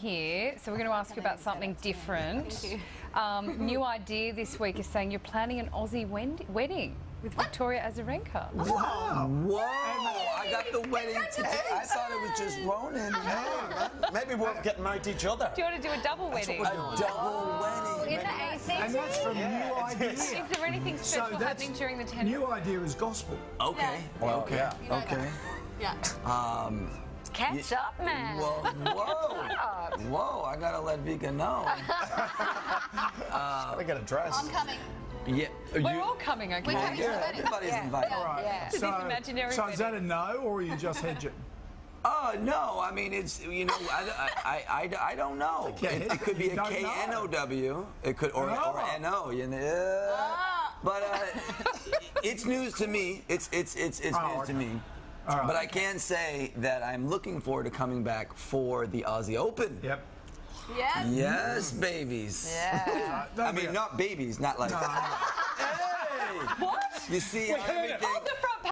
Here, so we're going to ask you about something different. New idea this week is saying you're planning an Aussie wedding with Victoria Azarenka. Wow. Whoa! I got the wedding today. I thought it was just Ronan. Maybe we'll get married to each other. Do you want to do a double wedding? A double wedding. In the AC? And that's from New Idea. Is there anything special happening during the tennis? New Idea is gospel. Okay. Yeah. Okay. Yeah. You know okay. Yeah. Catch up, man. Whoa! I gotta let Vika know. I got a dress. I'm coming. Yeah. We're all coming, okay? We're coming to the wedding. Everybody's invited. All right. Yeah. To this imaginary so is that a wedding. no, or are you just hedging? No. I mean, it's I don't know. Okay. It could be You a don't KNOW. It could or NO. You know. But it's news to me. It's news to me. All right. But I can say that I'm looking forward to coming back for the Aussie Open. Yep. Yes. Yes, babies. Yeah. I mean, not babies, not like. Hey! What? You see how everything. Oh, the